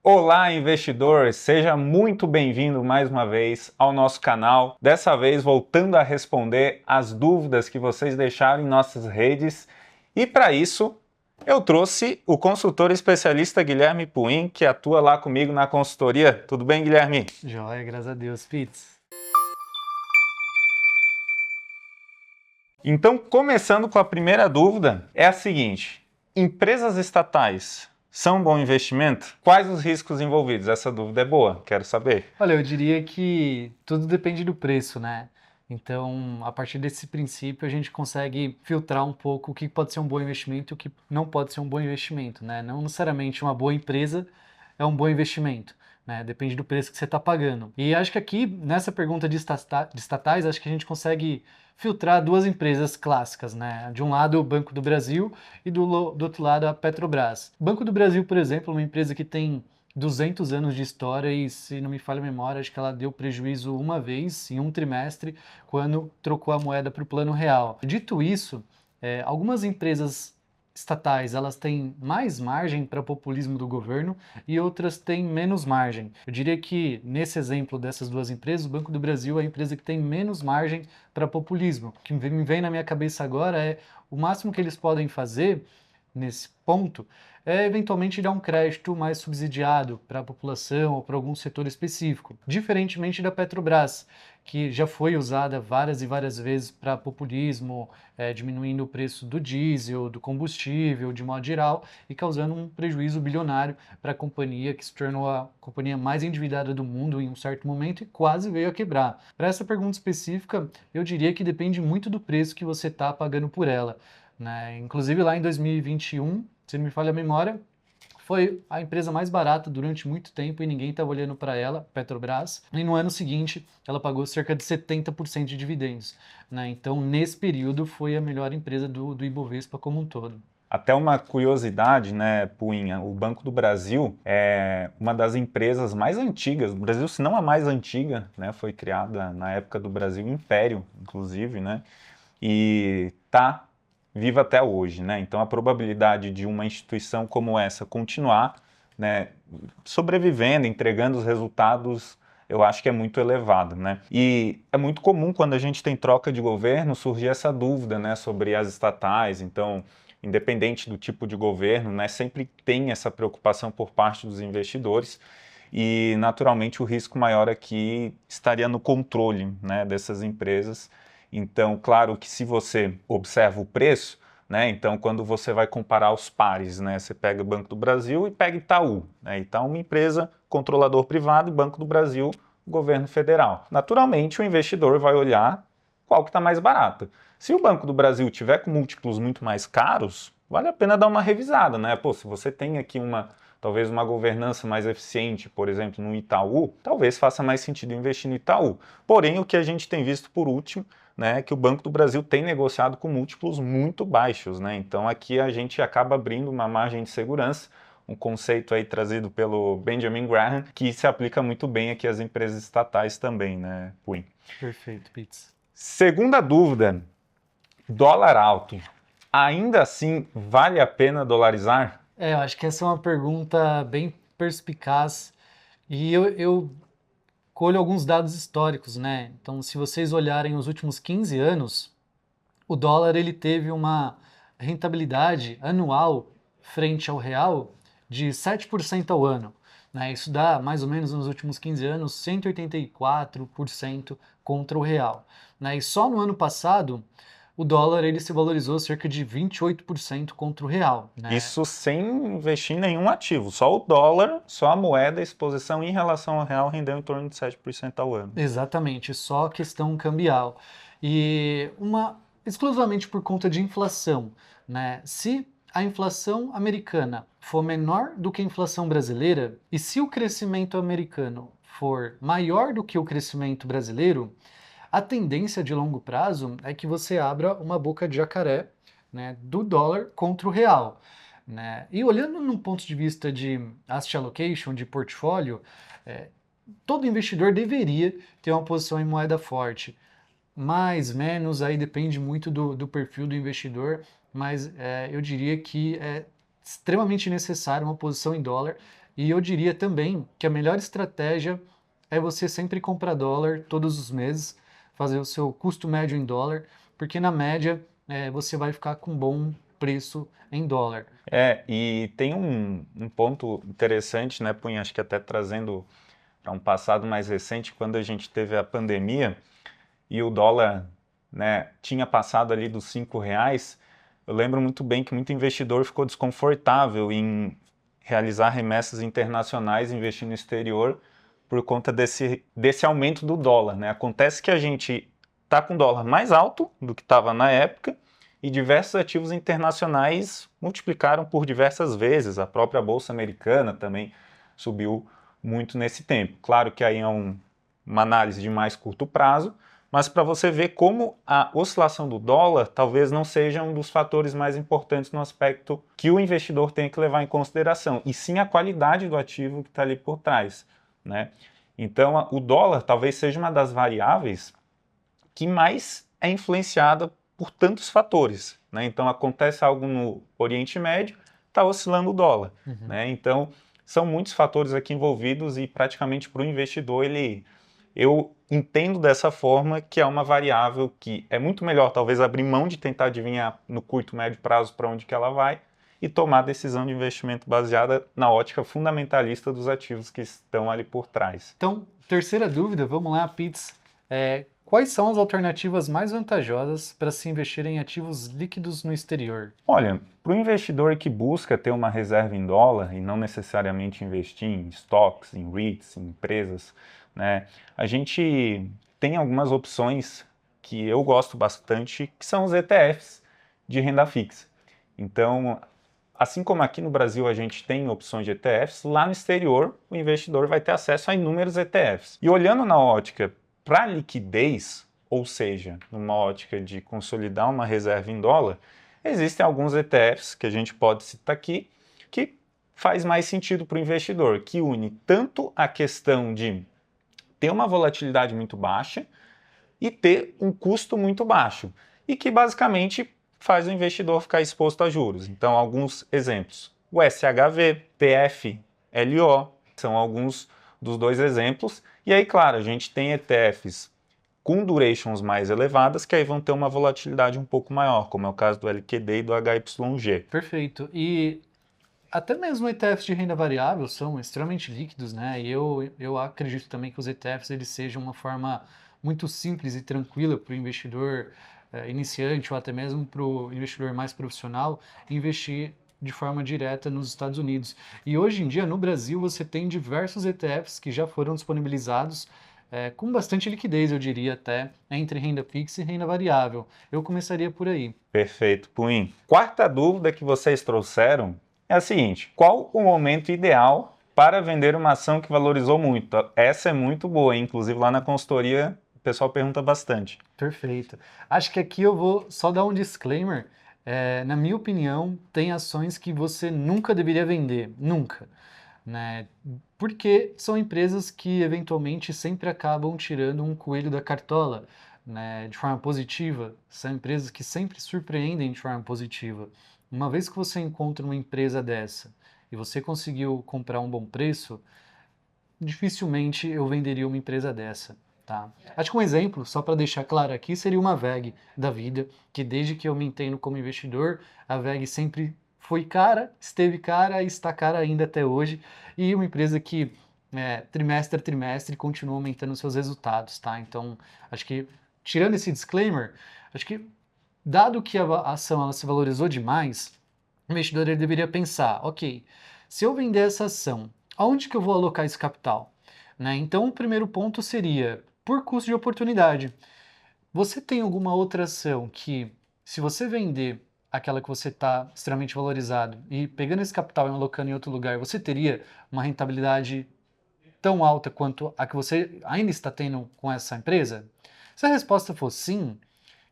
Olá, investidor! Seja muito bem-vindo mais uma vez ao nosso canal. Dessa vez, voltando a responder as dúvidas que vocês deixaram em nossas redes. E para isso, eu trouxe o consultor especialista Guilherme Puin, que atua lá comigo na consultoria. Tudo bem, Guilherme? Joia, graças a Deus, Pitts. Então, começando com a primeira dúvida, é a seguinte: empresas estatais são um bom investimento? Quais os riscos envolvidos? Essa dúvida é boa, quero saber. Olha, eu diria que tudo depende do preço, né? Então, a partir desse princípio, a gente consegue filtrar um pouco o que pode ser um bom investimento e o que não pode ser um bom investimento, né? Não necessariamente uma boa empresa é um bom investimento, né? Depende do preço que você está pagando. E acho que aqui, nessa pergunta de estatais, acho que a gente consegue filtrar duas empresas clássicas, né? De um lado, o Banco do Brasil e do outro lado, a Petrobras. O Banco do Brasil, por exemplo, é uma empresa que tem 200 anos de história e, se não me falha a memória, acho que ela deu prejuízo uma vez, em um trimestre, quando trocou a moeda para o plano real. Dito isso, algumas empresas estatais elas têm mais margem para populismo do governo e outras têm menos margem. Eu diria que, nesse exemplo dessas duas empresas, o Banco do Brasil é a empresa que tem menos margem para populismo. O que me vem na minha cabeça agora é o máximo que eles podem fazer nesse ponto é eventualmente dar um crédito mais subsidiado para a população ou para algum setor específico, diferentemente da Petrobras, que já foi usada várias e várias vezes para populismo, diminuindo o preço do diesel, do combustível, de modo geral, e causando um prejuízo bilionário para a companhia, que se tornou a companhia mais endividada do mundo em um certo momento e quase veio a quebrar. Para essa pergunta específica, eu diria que depende muito do preço que você está pagando por ela, né? Inclusive lá em 2021, se não me falha a memória, foi a empresa mais barata durante muito tempo e ninguém estava olhando para ela, Petrobras. E no ano seguinte, ela pagou cerca de 70% de dividendos, né? Então, nesse período, foi a melhor empresa do Ibovespa como um todo. Até uma curiosidade, né, Puinha, o Banco do Brasil é uma das empresas mais antigas do Brasil, se não a mais antiga, né, foi criada na época do Brasil Império, inclusive, né, e está viva até hoje, né, então a probabilidade de uma instituição como essa continuar, né, sobrevivendo, entregando os resultados, eu acho que é muito elevado, né? E é muito comum quando a gente tem troca de governo surgir essa dúvida, né, sobre as estatais. Então, independente do tipo de governo, né, sempre tem essa preocupação por parte dos investidores e, naturalmente, o risco maior aqui estaria no controle, né, dessas empresas. Então, claro que se você observa o preço, né, então quando você vai comparar os pares, né, você pega o Banco do Brasil e pega Itaú, né, Itaú é uma empresa controlador privado e Banco do Brasil, governo federal. Naturalmente, o investidor vai olhar qual que está mais barato. Se o Banco do Brasil tiver com múltiplos muito mais caros, vale a pena dar uma revisada, né? Pô, se você tem aqui talvez uma governança mais eficiente, por exemplo, no Itaú, talvez faça mais sentido investir no Itaú. Porém, o que a gente tem visto por último, né, é que o Banco do Brasil tem negociado com múltiplos muito baixos, né? Então aqui a gente acaba abrindo uma margem de segurança, um conceito aí trazido pelo Benjamin Graham, que se aplica muito bem aqui às empresas estatais também, né, Puin? Perfeito, Pitts. Segunda dúvida, dólar alto. Ainda assim, vale a pena dolarizar? Eu acho que essa é uma pergunta bem perspicaz e eu colho alguns dados históricos, né? Então, se vocês olharem os últimos 15 anos, o dólar ele teve uma rentabilidade anual frente ao real de 7% ao ano, né? Isso dá mais ou menos nos últimos 15 anos 184% contra o real, né? E só no ano passado o dólar ele se valorizou cerca de 28% contra o real, né? Isso sem investir em nenhum ativo, só o dólar, só a moeda, a exposição em relação ao real rendeu em torno de 7% ao ano. Exatamente, só questão cambial. E uma exclusivamente por conta de inflação, né? Se a inflação americana for menor do que a inflação brasileira, e se o crescimento americano for maior do que o crescimento brasileiro, a tendência de longo prazo é que você abra uma boca de jacaré, né, do dólar contra o real, né? E olhando num ponto de vista de asset allocation, de portfólio, é, todo investidor deveria ter uma posição em moeda forte. Mais, menos, aí depende muito do perfil do investidor, mas eu diria que é extremamente necessário uma posição em dólar, E eu diria também que a melhor estratégia é você sempre comprar dólar todos os meses, fazer o seu custo médio em dólar, porque na média você vai ficar com um bom preço em dólar. E tem um ponto interessante, né, Punha, acho que até trazendo para um passado mais recente, quando a gente teve a pandemia e o dólar, né, tinha passado ali dos R$ 5, eu lembro muito bem que muito investidor ficou desconfortável em realizar remessas internacionais, investir no exterior, por conta desse aumento do dólar, né? Acontece que a gente está com o dólar mais alto do que estava na época e diversos ativos internacionais multiplicaram por diversas vezes. A própria Bolsa Americana também subiu muito nesse tempo. Claro que aí é uma análise de mais curto prazo, mas para você ver como a oscilação do dólar talvez não seja um dos fatores mais importantes no aspecto que o investidor tem que levar em consideração, e sim a qualidade do ativo que está ali por trás, né? Então, o dólar talvez seja uma das variáveis que mais é influenciada por tantos fatores, né? Então, acontece algo no Oriente Médio, está oscilando o dólar, né? Então, são muitos fatores aqui envolvidos e praticamente para o investidor eu entendo dessa forma que é uma variável que é muito melhor talvez abrir mão de tentar adivinhar no curto, médio prazo para onde que ela vai e tomar a decisão de investimento baseada na ótica fundamentalista dos ativos que estão ali por trás. Então, terceira dúvida, vamos lá, Pitts. Quais são as alternativas mais vantajosas para se investir em ativos líquidos no exterior? Olha, para o investidor que busca ter uma reserva em dólar e não necessariamente investir em stocks, em REITs, em empresas, né, a gente tem algumas opções que eu gosto bastante, que são os ETFs de renda fixa. Então, assim como aqui no Brasil a gente tem opções de ETFs, lá no exterior o investidor vai ter acesso a inúmeros ETFs. E olhando na ótica para liquidez, ou seja, numa ótica de consolidar uma reserva em dólar, existem alguns ETFs que a gente pode citar aqui que faz mais sentido para o investidor, que une tanto a questão de ter uma volatilidade muito baixa e ter um custo muito baixo, e que basicamente faz o investidor ficar exposto a juros. Então, alguns exemplos. O SHV, TFLO, são alguns dos dois exemplos. E aí, claro, a gente tem ETFs com durations mais elevadas, que aí vão ter uma volatilidade um pouco maior, como é o caso do LQD e do HYG. Perfeito. E até mesmo ETFs de renda variável são extremamente líquidos, né? E eu acredito também que os ETFs eles sejam uma forma muito simples e tranquila para o investidor iniciante ou até mesmo para o investidor mais profissional investir de forma direta nos Estados Unidos. E hoje em dia, no Brasil, você tem diversos ETFs que já foram disponibilizados com bastante liquidez, eu diria até, entre renda fixa e renda variável. Eu começaria por aí. Perfeito, Puim. Quarta dúvida que vocês trouxeram é a seguinte: qual o momento ideal para vender uma ação que valorizou muito? Essa é muito boa, hein? Inclusive lá na consultoria o pessoal pergunta bastante. Perfeito. Acho que aqui eu vou só dar um disclaimer. Na minha opinião, tem ações que você nunca deveria vender, nunca, né? Porque são empresas que eventualmente sempre acabam tirando um coelho da cartola, né, de forma positiva. São empresas que sempre surpreendem de forma positiva. Uma vez que você encontra uma empresa dessa e você conseguiu comprar um bom preço, dificilmente eu venderia uma empresa dessa. Tá? Acho que um exemplo, só para deixar claro aqui, seria uma VEG da vida, que desde que eu me entendo como investidor, a VEG sempre foi cara, esteve cara e está cara ainda até hoje, e uma empresa que trimestre a trimestre continua aumentando seus resultados, tá? Então, acho que, tirando esse disclaimer, acho que, dado que a ação ela se valorizou demais, o investidor ele deveria pensar, ok, se eu vender essa ação, aonde que eu vou alocar esse capital? Né? Então, o primeiro ponto seria por custo de oportunidade. Você tem alguma outra ação que, se você vender aquela que você está extremamente valorizado e pegando esse capital e alocando em outro lugar, você teria uma rentabilidade tão alta quanto a que você ainda está tendo com essa empresa? Se a resposta for sim,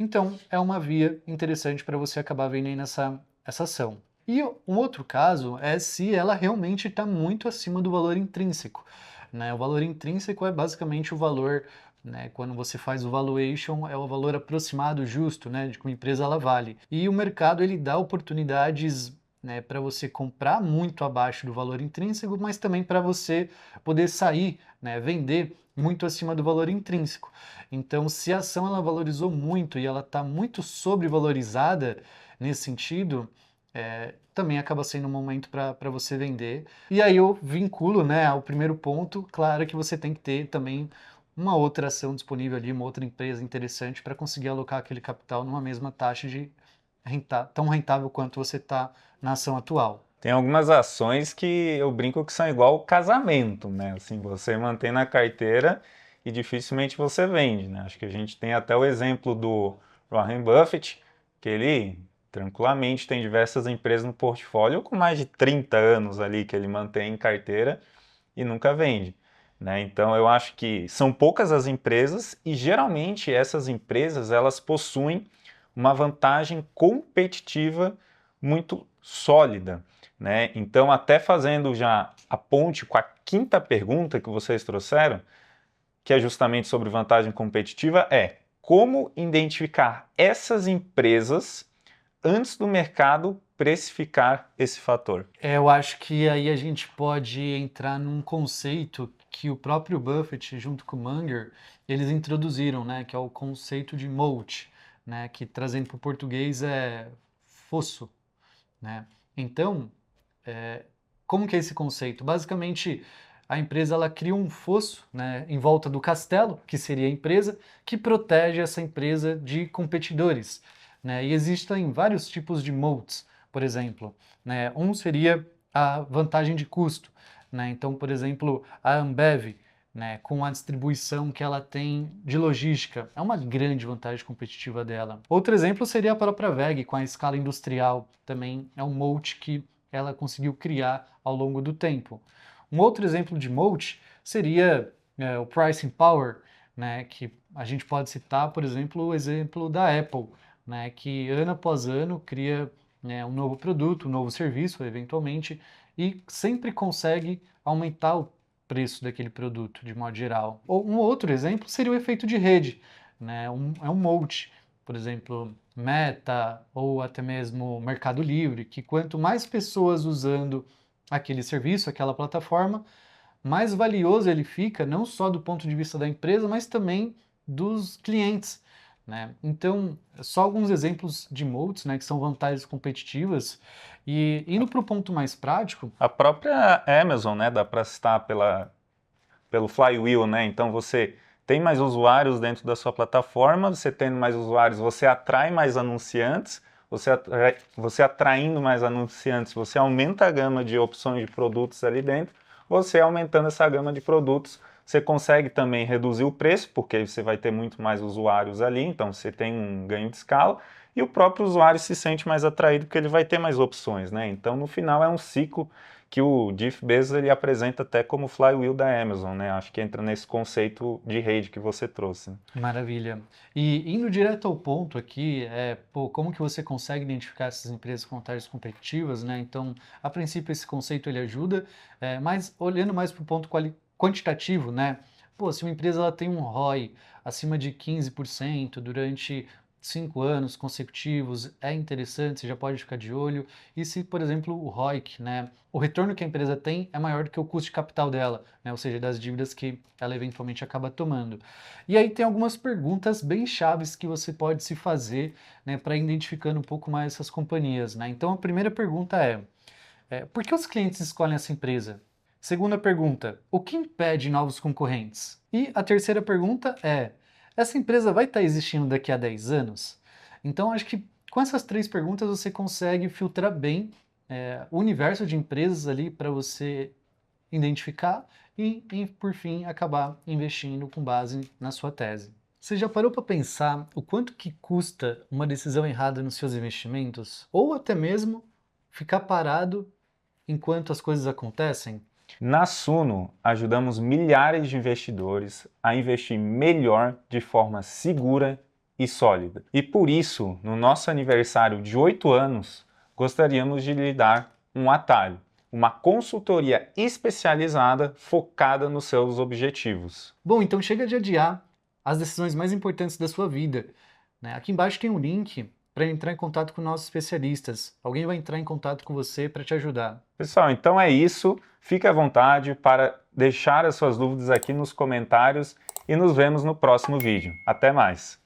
então é uma via interessante para você acabar vendendo essa ação. E um outro caso é se ela realmente está muito acima do valor intrínseco. Né? O valor intrínseco é basicamente o valor, né, quando você faz o valuation, é o valor aproximado justo, né, de que uma empresa ela vale. E o mercado ele dá oportunidades né, para você comprar muito abaixo do valor intrínseco, mas também para você poder sair, né, vender muito acima do valor intrínseco. Então, se a ação ela valorizou muito e ela está muito sobrevalorizada nesse sentido, também acaba sendo um momento para você vender. E aí eu vinculo, né, ao primeiro ponto, claro que você tem que ter também uma outra ação disponível ali, uma outra empresa interessante para conseguir alocar aquele capital numa mesma taxa de tão rentável quanto você está na ação atual. Tem algumas ações que eu brinco que são igual casamento, né? Assim, você mantém na carteira e dificilmente você vende, né? Acho que a gente tem até o exemplo do Warren Buffett, que ele tranquilamente tem diversas empresas no portfólio com mais de 30 anos ali que ele mantém em carteira e nunca vende, né? Então eu acho que são poucas as empresas e geralmente essas empresas elas possuem uma vantagem competitiva muito sólida, né? Então até fazendo já a ponte com a quinta pergunta que vocês trouxeram, que é justamente sobre vantagem competitiva, é como identificar essas empresas antes do mercado precificar esse fator. Eu acho que aí a gente pode entrar num conceito que o próprio Buffett, junto com o Munger, eles introduziram, né, que é o conceito de moat, né, que trazendo para o português é fosso, né? Então, como que é esse conceito? Basicamente, a empresa ela cria um fosso, né, em volta do castelo, que seria a empresa, que protege essa empresa de competidores, né? E existem vários tipos de moats, por exemplo, né? Um seria a vantagem de custo, né? Então, por exemplo, a Ambev, né, com a distribuição que ela tem de logística, é uma grande vantagem competitiva dela. Outro exemplo seria a própria WEG, com a escala industrial, também é um moat que ela conseguiu criar ao longo do tempo. Um outro exemplo de moat seria o pricing power, né, que a gente pode citar, por exemplo, o exemplo da Apple, né, que ano após ano cria, né, um novo produto, um novo serviço, eventualmente, e sempre consegue aumentar o preço daquele produto, de modo geral. Ou um outro exemplo seria o efeito de rede, né, é um moat, por exemplo, Meta ou até mesmo Mercado Livre, que quanto mais pessoas usando aquele serviço, aquela plataforma, mais valioso ele fica, não só do ponto de vista da empresa, mas também dos clientes, né? Então, só alguns exemplos de moats, né, que são vantagens competitivas. E indo para o ponto mais prático, A própria Amazon, né, dá para citar pelo flywheel, né? Então você tem mais usuários dentro da sua plataforma, você tendo mais usuários, você atrai mais anunciantes, você atraindo mais anunciantes, você aumenta a gama de opções de produtos ali dentro, você aumentando essa gama de produtos, você consegue também reduzir o preço, porque você vai ter muito mais usuários ali, então você tem um ganho de escala, e o próprio usuário se sente mais atraído porque ele vai ter mais opções, né? Então no final é um ciclo que o Jeff Bezos ele apresenta até como flywheel da Amazon, né? Acho que entra nesse conceito de rede que você trouxe. maravilha. E indo direto ao ponto aqui, pô, como que você consegue identificar essas empresas com vantagens competitivas, né? Então, a princípio esse conceito ele ajuda, mas olhando mais para o ponto quantitativo, né? Pô, se uma empresa ela tem um ROI acima de 15% durante 5 anos consecutivos, é interessante, você já pode ficar de olho. E se, por exemplo, o ROIC, né, o retorno que a empresa tem é maior do que o custo de capital dela, né, ou seja, das dívidas que ela eventualmente acaba tomando. E aí tem algumas perguntas bem chaves que você pode se fazer, né, para identificando um pouco mais essas companhias, né? Então a primeira pergunta por que os clientes escolhem essa empresa? Segunda pergunta, o que impede novos concorrentes? E a terceira pergunta essa empresa vai estar existindo daqui a 10 anos? Então acho que com essas três perguntas você consegue filtrar bem o universo de empresas ali para você identificar e, por fim, acabar investindo com base na sua tese. Você já parou para pensar o quanto que custa uma decisão errada nos seus investimentos? Ou até mesmo ficar parado enquanto as coisas acontecem? Na Suno, ajudamos milhares de investidores a investir melhor de forma segura e sólida. E por isso, no nosso aniversário de 8 anos, gostaríamos de lhe dar um atalho, uma consultoria especializada focada nos seus objetivos. Bom, então chega de adiar as decisões mais importantes da sua vida, né? Aqui embaixo tem um link para entrar em contato com nossos especialistas. Alguém vai entrar em contato com você para te ajudar. Pessoal, então é isso. Fique à vontade para deixar as suas dúvidas aqui nos comentários e nos vemos no próximo vídeo. Até mais!